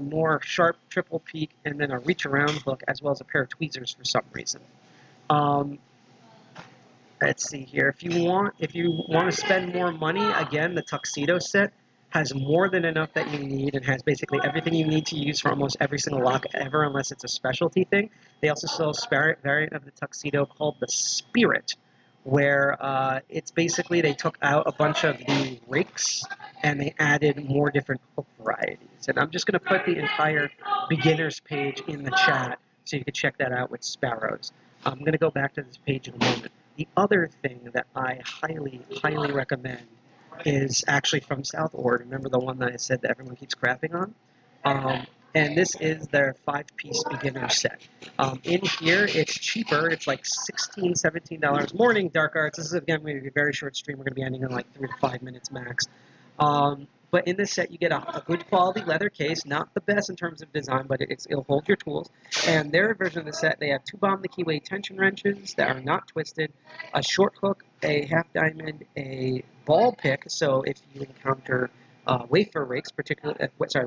more sharp triple peak, and then a reach around hook, as well as a pair of tweezers for some reason. Let's see here. If you want to spend more money, again, the Tuxedo set has more than enough that you need and has basically everything you need to use for almost every single lock ever, unless it's a specialty thing. They also sell a variant of the Tuxedo called the Spirit, where it's basically they took out a bunch of the rakes and they added more different hook varieties. And I'm just going to put the entire beginners page in the chat so you can check that out with Sparrows. I'm going to go back to this page in a moment. The other thing that I highly, highly recommend is actually from South Ord. Remember the one that I said that everyone keeps crapping on? And this is their 5-piece beginner set. In here, it's cheaper. It's like $16, $17. Morning, Dark Arts. This is, again, going to be a very short stream. We're going to be ending in like 3 to 5 minutes max. But in this set, you get a good quality leather case, not the best in terms of design, but it'll hold your tools. And their version of the set, they have 2 bomb the keyway tension wrenches that are not twisted, a short hook, a half diamond, a ball pick. So if you encounter wafer rakes,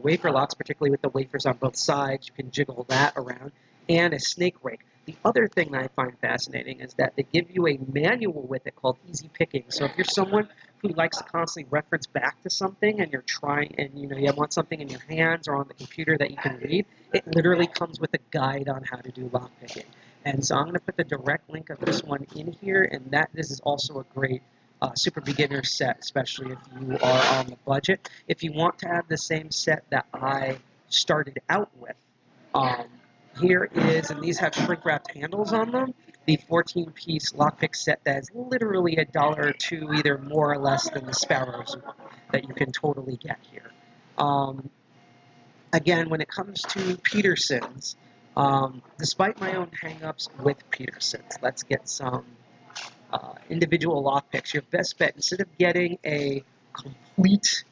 wafer locks, particularly with the wafers on both sides, you can jiggle that around, and a snake rake. The other thing that I find fascinating is that they give you a manual with it called Easy Picking. So if you're someone who likes to constantly reference back to something and you're trying and you want something in your hands or on the computer that you can read, it literally comes with a guide on how to do lockpicking. And so I'm going to put the direct link of this one in here, and this is also a great super beginner set, especially if you are on the budget. If you want to have the same set that I started out with, here is, and these have shrink-wrapped handles on them, the 14-piece lockpick set that is literally $1 or $2, either more or less than the Sparrows one that you can totally get here. Again, when it comes to Peterson's, despite my own hang-ups with Peterson's, let's get some individual lockpicks. Your best bet, instead of getting a complete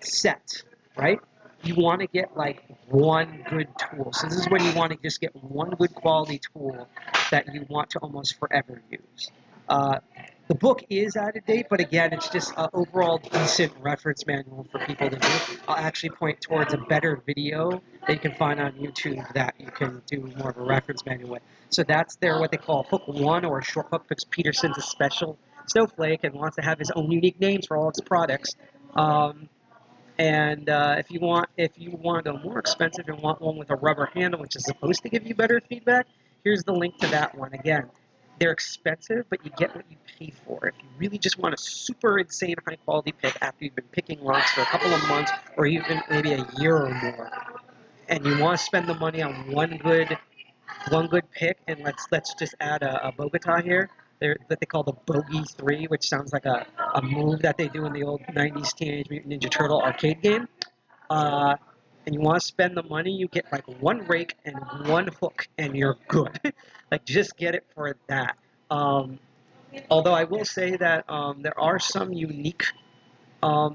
set, right? You want to get like one good tool. So this is when you want to just get one good quality tool that you want to almost forever use. The book is out of date, but again, it's just an overall decent reference manual for people to do. I'll actually point towards a better video that you can find on YouTube that you can do more of a reference manual with. So that's their what they call Hook 1 or a short hook, because Peterson's a special snowflake and wants to have his own unique names for all its products. If you want a more expensive and want one with a rubber handle, which is supposed to give you better feedback, here's the link to that one. Again, they're expensive, but you get what you pay for. If you really just want a super insane high quality pick after you've been picking locks for a couple of months or even maybe a year or more, and you want to spend the money on one good pick, and let's just add a Bogota here. That they call the Bogey 3, which sounds like a move that they do in the old 90s Teenage Mutant Ninja Turtle arcade game. And you want to spend the money, you get like one rake and one hook, and you're good. Like, just get it for that. Although I will say that there are some unique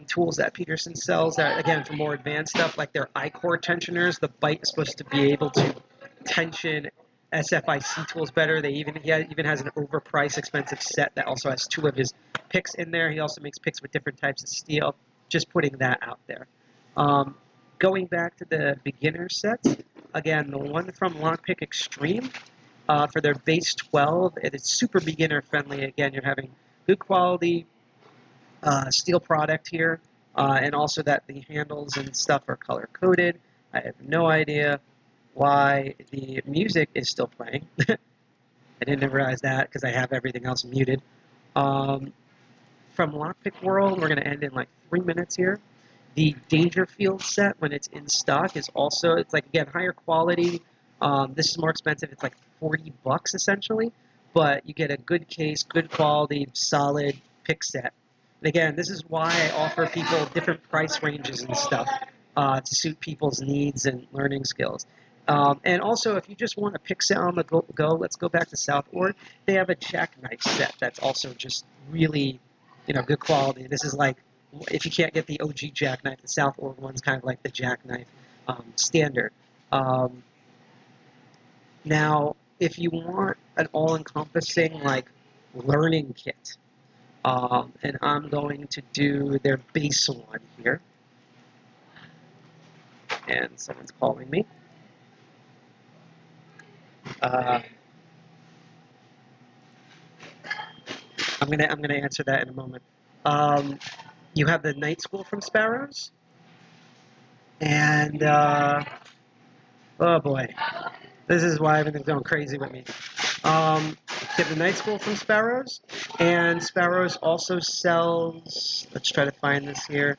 tools that Peterson sells that, again, for more advanced stuff, like their I-core tensioners. The bite is supposed to be able to tension SFIC tools better. He even has an overpriced, expensive set that also has 2 of his picks in there. He also makes picks with different types of steel. Just putting that out there. Going back to the beginner sets, again, the one from Lockpick Extreme, for their base 12, it is super beginner friendly. Again, you're having good quality steel product here, and also that the handles and stuff are color coded. I have no idea why the music is still playing. I didn't realize that because I have everything else muted. From Lockpick World, we're going to end in like 3 minutes here. The Dangerfield set, when it's in stock, is also, it's like, again, higher quality. This is more expensive. It's like $40 essentially, but you get a good case, good quality, solid pick set. And again, this is why I offer people different price ranges and stuff to suit people's needs and learning skills. And also, if you just want a pick set on the go, let's go back to Southward. They have a jackknife set that's also just really, good quality. This is like, if you can't get the OG jackknife, the Southward one's kind of like the jackknife standard. Now, if you want an all-encompassing like learning kit, and I'm going to do their base one here. And someone's calling me. I'm gonna answer that in a moment. You have the Night School from Sparrows, and oh boy, this is why everything's going crazy with me. You have the Night School from Sparrows, and Sparrows also sells. Let's try to find this here.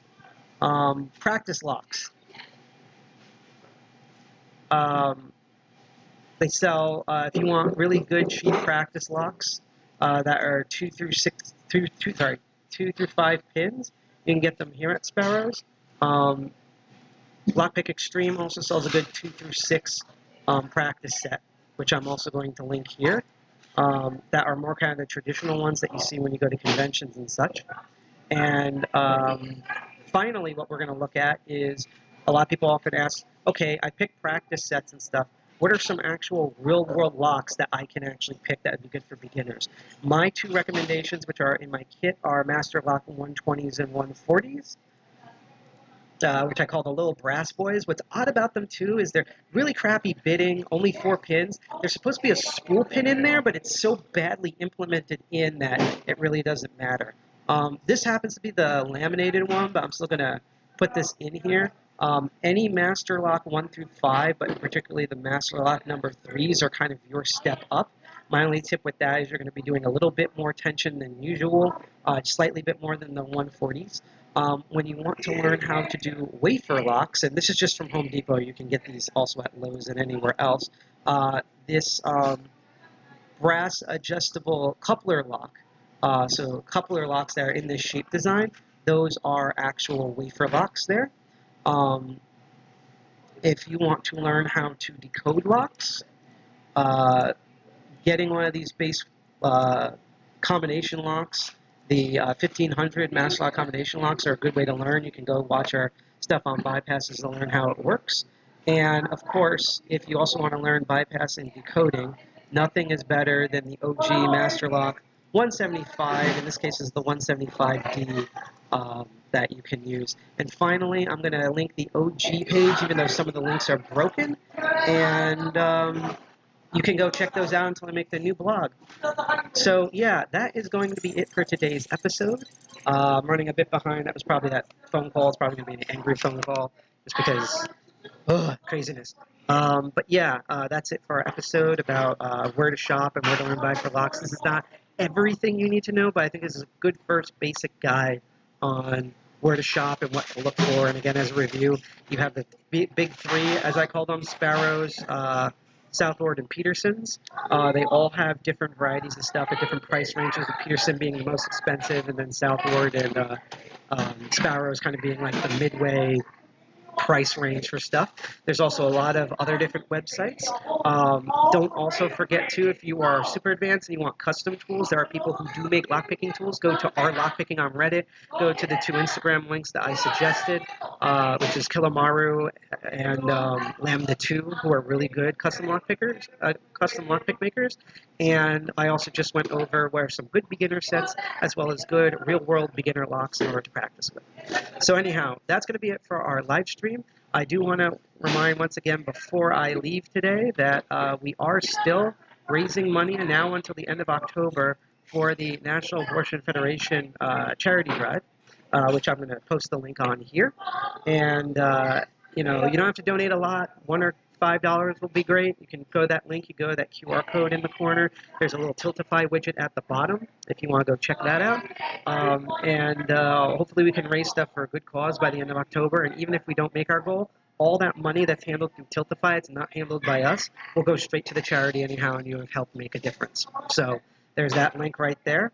Practice locks. They sell if you want really good cheap practice locks that are 2 through 5 pins. You can get them here at Sparrows. Lockpick Extreme also sells a good 2 through 6 practice set, which I'm also going to link here. That are more kind of the traditional ones that you see when you go to conventions and such. And finally, what we're going to look at is a lot of people often ask, okay, I pick practice sets and stuff. What are some actual real-world locks that I can actually pick that would be good for beginners? My 2 recommendations, which are in my kit, are Master Lock 120s and 140s, which I call the little brass boys. What's odd about them, too, is they're really crappy bitting, only 4 pins. There's supposed to be a spool pin in there, but it's so badly implemented in that it really doesn't matter. This happens to be the laminated one, but I'm still going to put this in here. Any Master Lock 1 through 5, but particularly the Master Lock number 3s are kind of your step up. My only tip with that is you're going to be doing a little bit more tension than usual, slightly bit more than the 140s. When you want to learn how to do wafer locks, and this is just from Home Depot, you can get these also at Lowe's and anywhere else, this brass adjustable coupler lock, so coupler locks that are in this shape design, those are actual wafer locks there. If you want to learn how to decode locks, getting one of these base combination locks, the 1500 Master Lock combination locks are a good way to learn. You can go watch our stuff on bypasses to learn how it works. And of course, if you also want to learn bypass and decoding, nothing is better than the OG Master Lock 175. In this case, is the 175D that you can use. And finally, I'm going to link the OG page, even though some of the links are broken. And you can go check those out until I make the new blog. So yeah, that is going to be it for today's episode. I'm running a bit behind. That was probably that phone call. It's probably going to be an angry phone call just because, craziness. But yeah, that's it for our episode about where to shop and where to learn buy for locks. This is not everything you need to know, but I think this is a good first basic guide on where to shop and what to look for. And again, as a review, you have the big 3, as I call them, Sparrows, Southward, and Peterson's. They all have different varieties of stuff at different price ranges, with Peterson being the most expensive, and then Southward and Sparrows kind of being like the midway price range for stuff. There's also a lot of other different websites. Don't also forget to, if you are super advanced and you want custom tools, there are people who do make lockpicking tools. Go to our lockpicking on Reddit. Go to the 2 Instagram links that I suggested, which is Kilamaru and Lambda 2, who are really good custom lockpick makers. And I also just went over where some good beginner sets as well as good real-world beginner locks in order to practice with. So anyhow, that's going to be it for our live stream. I do want to remind once again before I leave today that we are still raising money now until the end of October for the National Abortion Federation charity drive, which I'm going to post the link on here. And, you don't have to donate a lot. $1 or $5 will be great. You can go to that link. You go to that QR code in the corner. There's a little Tiltify widget at the bottom if you want to go check that out. And hopefully we can raise stuff for a good cause by the end of October. And even if we don't make our goal, all that money that's handled through Tiltify, it's not handled by us, will go straight to the charity anyhow, and you have helped make a difference. So there's that link right there.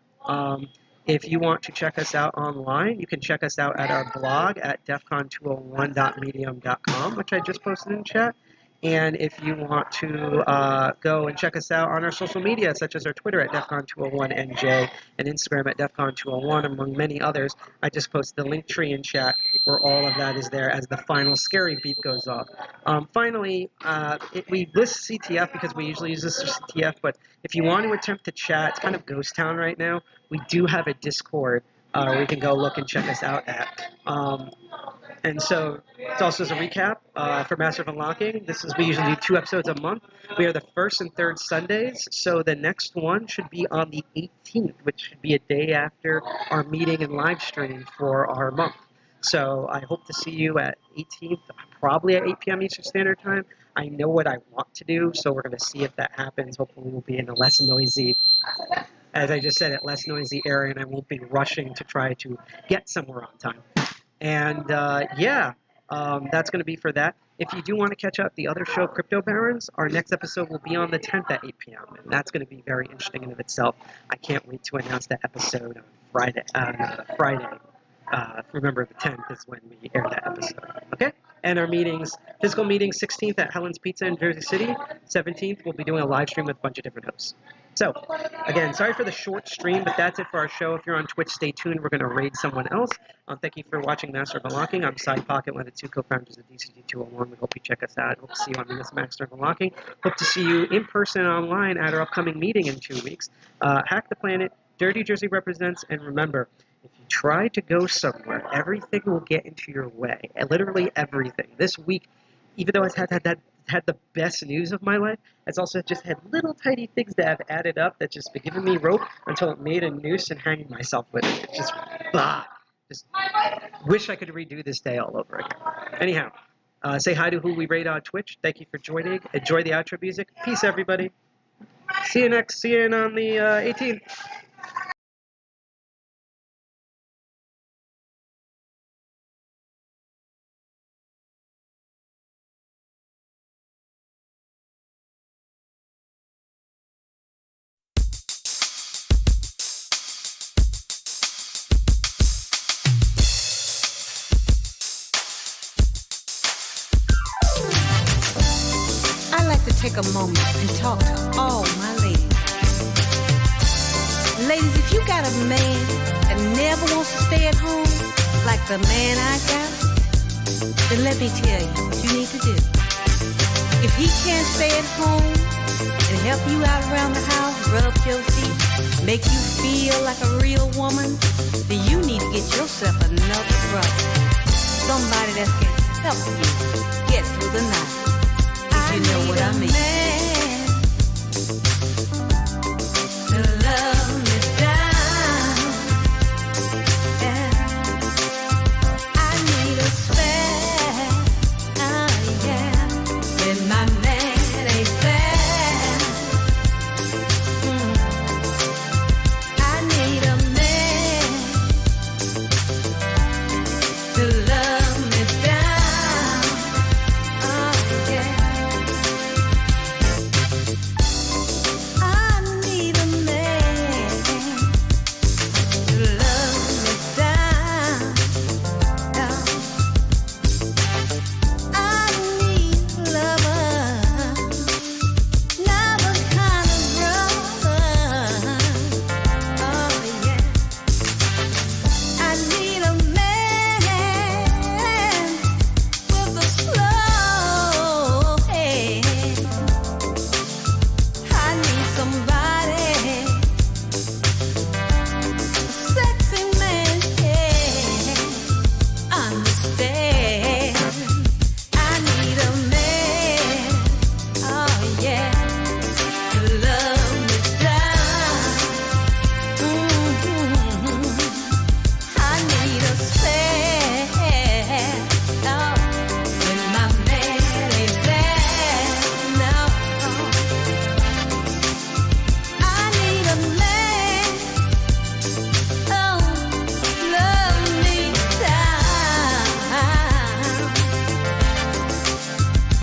If you want to check us out online, you can check us out at our blog at defcon201.medium.com, which I just posted in chat. And if you want to go and check us out on our social media, such as our Twitter at defcon201nj and Instagram at defcon201, among many others, I just posted the link tree in chat where all of that is there as the final scary beep goes off. Finally, we list CTF because we usually use this for CTF, but if you want to attempt to chat, it's kind of ghost town right now. We do have a Discord where you can go look and check us out at. And so, it's also as a recap for Master of Unlocking. We usually do 2 episodes a month. We are the first and third Sundays, so the next one should be on the 18th, which should be a day after our meeting and live stream for our month. So I hope to see you at 18th, probably at 8 p.m. Eastern Standard Time. I know what I want to do, so we're going to see if that happens. Hopefully we'll be in a less noisy, as I just said, a less noisy area, and I won't be rushing to try to get somewhere on time. And that's going to be for that. If you do want to catch up the other show, Crypto Barons, our next episode will be on the 10th at 8 p.m. And that's going to be very interesting in of itself. I can't wait to announce that episode on Friday. Remember, the 10th is when we air that episode. Okay? And our physical meetings, 16th at Helen's Pizza in Jersey City. 17th, we'll be doing a live stream with a bunch of different hosts. So, again, sorry for the short stream, but that's it for our show. If you're on Twitch, stay tuned. We're going to raid someone else. Thank you for watching Master of Unlocking. I'm Sidepocket, one of the 2 co-founders of DCT 201. We hope you check us out. Hope to see you on this Master of Unlocking. Hope to see you in person and online at our upcoming meeting in 2 weeks. Hack the Planet, Dirty Jersey Represents, and remember, if you try to go somewhere, everything will get into your way. Literally everything. This week, even though I've had the best news of my life, it's also just had little tiny things that have added up that just been giving me rope until it made a noose and hanging myself with it. It's just, just wish I could redo this day all over again. Anyhow, say hi to who we raid on Twitch. Thank you for joining. Enjoy the outro music. Peace, everybody. See you on the 18th. Take a moment and talk to all my ladies. Ladies, if you got a man that never wants to stay at home, like the man I got, then let me tell you what you need to do. If he can't stay at home and help you out around the house, rub your feet, make you feel like a real woman, then you need to get yourself another brother. Somebody that can help you get through the night. You know what I mean.